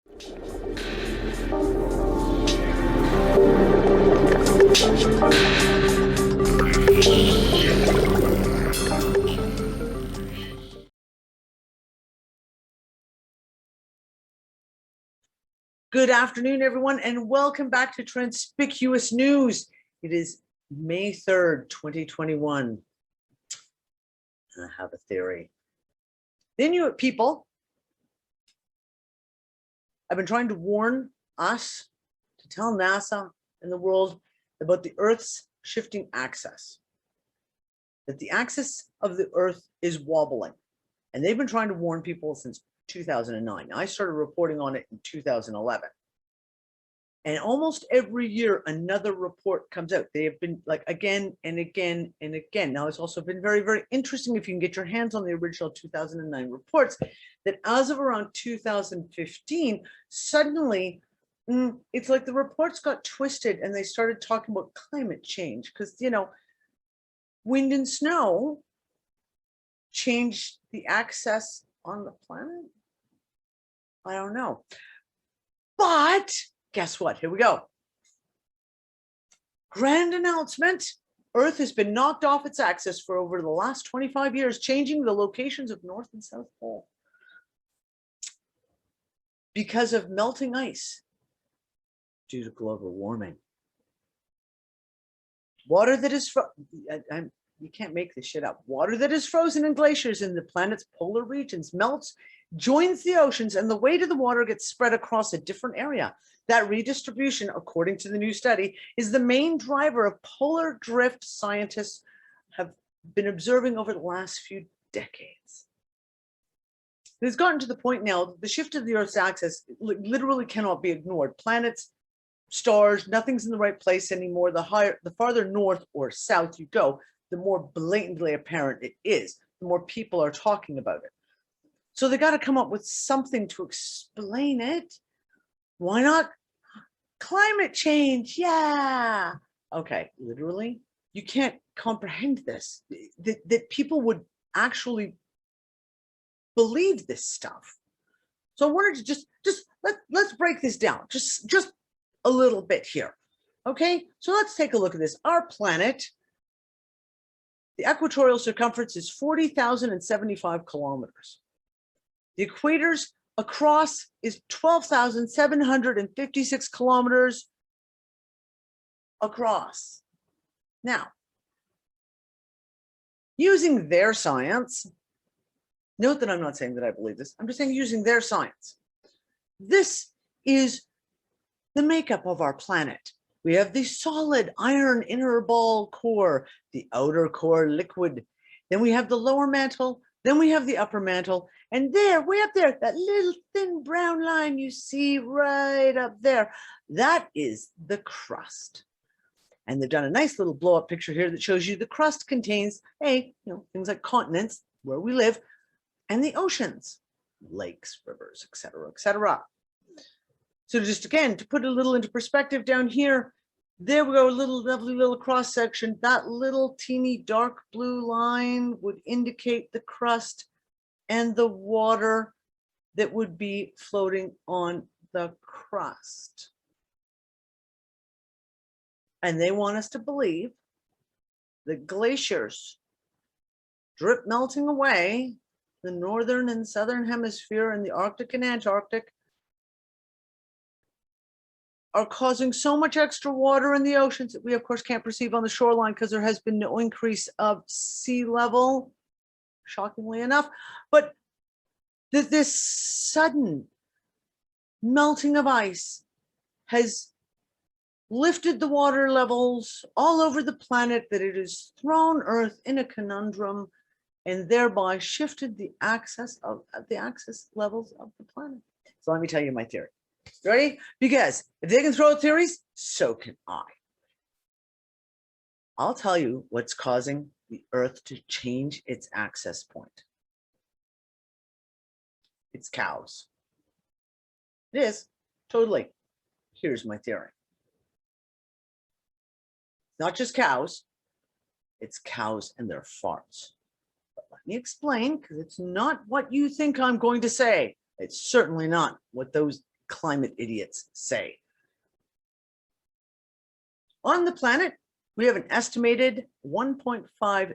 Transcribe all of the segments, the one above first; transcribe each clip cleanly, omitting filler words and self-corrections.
Good afternoon, everyone, and welcome back to Transpicuous News. It is May 3rd, 2021. I have a theory. The Inuit people have been trying to warn us, to tell NASA and the world about the Earth's shifting axis, that the axis of the Earth is wobbling. And they've been trying to warn people since 2009. I started reporting on it in 2011. And almost every year, another report comes out. They have been like again and again and again. Now, it's also been very, very interesting if you can get your hands on the original 2009 reports, that as of around 2015, suddenly, it's like the reports got twisted and they started talking about climate change because, you know, wind and snow changed the axis on the planet. I don't know. But guess what? Here we go. Grand announcement. Earth has been knocked off its axis for over the last 25 years, changing the locations of North and South Pole because of melting ice due to global warming. Water that is you can't make this shit up. Water that is frozen in glaciers in the planet's polar regions melts, joins the oceans, and the weight of the water gets spread across a different area. That redistribution, according to the new study, is the main driver of polar drift scientists have been observing over the last few decades. It has gotten to the point now that the shift of the Earth's axis literally cannot be ignored. Planets, stars, nothing's in the right place anymore. The farther north or south you go, the more blatantly apparent it is, the more people are talking about it. So they got to come up with something to explain it. Why not climate change? Yeah. Okay, literally, you can't comprehend this, that people would actually believe this stuff. So I wanted to let's break this down just a little bit here. Okay, so let's take a look at this. Our planet, the equatorial circumference is 40,075 kilometers. The equators across is 12,756 kilometers across. Now, using their science, note that I'm not saying that I believe this, I'm just saying using their science. This is the makeup of our planet. We have the solid iron inner ball core, the outer core liquid. Then we have the lower mantle, then we have the upper mantle, and there, way up there, that little thin brown line you see right up there, that is the crust. And they've done a nice little blow up picture here that shows you the crust contains, things like continents, where we live, and the oceans, lakes, rivers, etc., etc. So just again, to put a little into perspective down here, there we go, a lovely little cross section. That little teeny dark blue line would indicate the crust and the water that would be floating on the crust. And they want us to believe that glaciers drip melting away the northern and southern hemisphere and the Arctic and Antarctic are causing so much extra water in the oceans that we of course can't perceive on the shoreline because there has been no increase of sea level, shockingly enough, but this sudden melting of ice has lifted the water levels all over the planet, that it has thrown Earth in a conundrum and thereby shifted the axis levels of the planet. So let me tell you my theory. Ready? Because if they can throw theories, so can I. I'll tell you what's causing the Earth to change its access point. It's cows. It is, totally. Here's my theory. Not just cows, it's cows and their farts. But let me explain, because it's not what you think I'm going to say. It's certainly not what those climate idiots say. On the planet, we have an estimated 1.5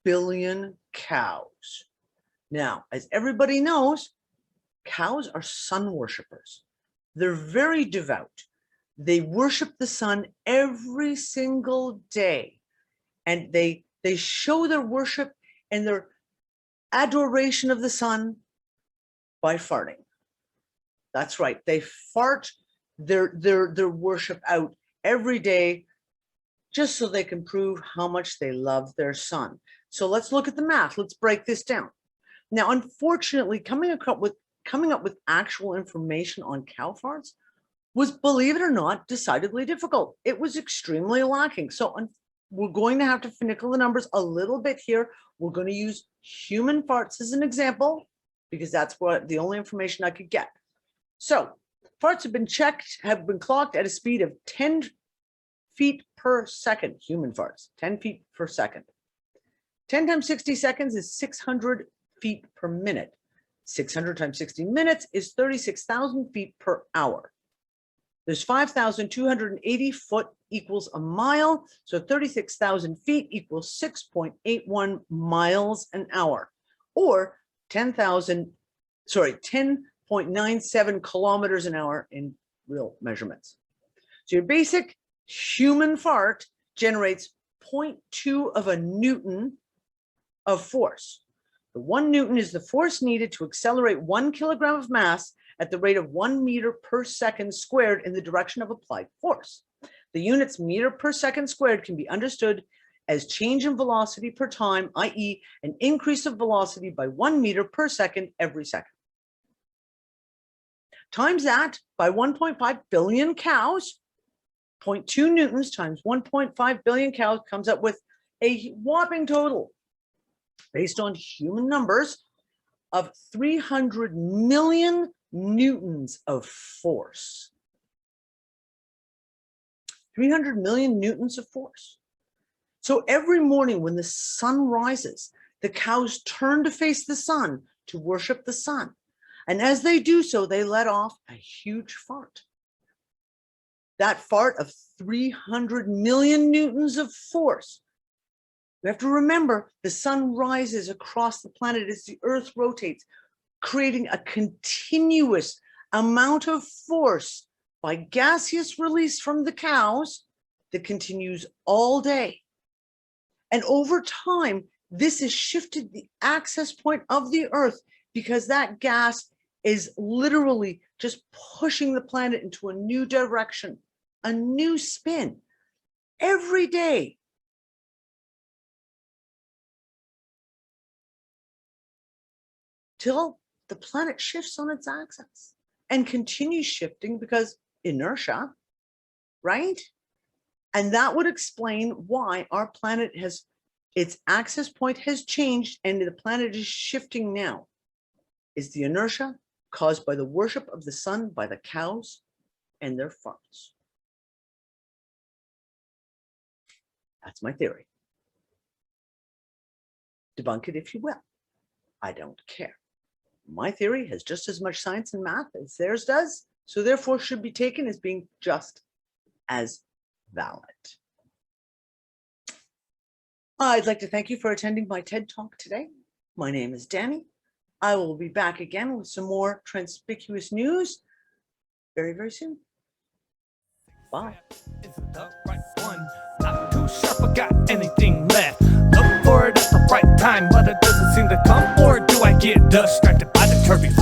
billion cows. Now, as everybody knows, cows are sun worshipers. They're very devout. They worship the sun every single day. And they show their worship and their adoration of the sun by farting. That's right. They fart their worship out every day just so they can prove how much they love their sun. So let's look at the math. Let's break this down. Now, unfortunately, coming up with actual information on cow farts was, believe it or not, decidedly difficult. It was extremely lacking. So we're going to have to finickle the numbers a little bit here. We're going to use human farts as an example because that's what the only information I could get. So farts have been clocked at a speed of 10 feet per second, human farts, 10 feet per second. 10 times 60 seconds is 600 feet per minute. 600 times 60 minutes is 36,000 feet per hour. There's 5,280 foot equals a mile. So 36,000 feet equals 6.81 miles an hour, or 10.97 kilometers an hour in real measurements. So your basic human fart generates 0.2 of a Newton of force. The 1 Newton is the force needed to accelerate 1 kilogram of mass at the rate of 1 meter per second squared in the direction of applied force. The units meter per second squared can be understood as change in velocity per time, i.e. an increase of velocity by 1 meter per second every second. Times that by 1.5 billion cows, 0.2 newtons times 1.5 billion cows comes up with a whopping total, based on human numbers, of 300 million newtons of force. 300 million newtons of force. So every morning when the sun rises, the cows turn to face the sun to worship the sun. And as they do so, they let off a huge fart. That fart of 300 million newtons of force. We have to remember the sun rises across the planet as the earth rotates, creating a continuous amount of force by gaseous release from the cows that continues all day. And over time, this has shifted the access point of the earth because that gas is literally just pushing the planet into a new direction, a new spin every day. Till the planet shifts on its axis and continues shifting because inertia, right? And that would explain why our planet has, its axis point has changed and the planet is shifting now. Is the inertia caused by the worship of the sun by the cows and their farts? That's my theory. Debunk it if you will. I don't care. My theory has just as much science and math as theirs does, so therefore should be taken as being just as valid. I'd like to thank you for attending my TED Talk today. My name is Danny. I will be back again with some more Transpicuous news very, very soon. Bye. Is it the right one? Not too sharp, I got anything left. Look for it at the right time, but it doesn't seem to come. Or do I get distracted by the turbulence?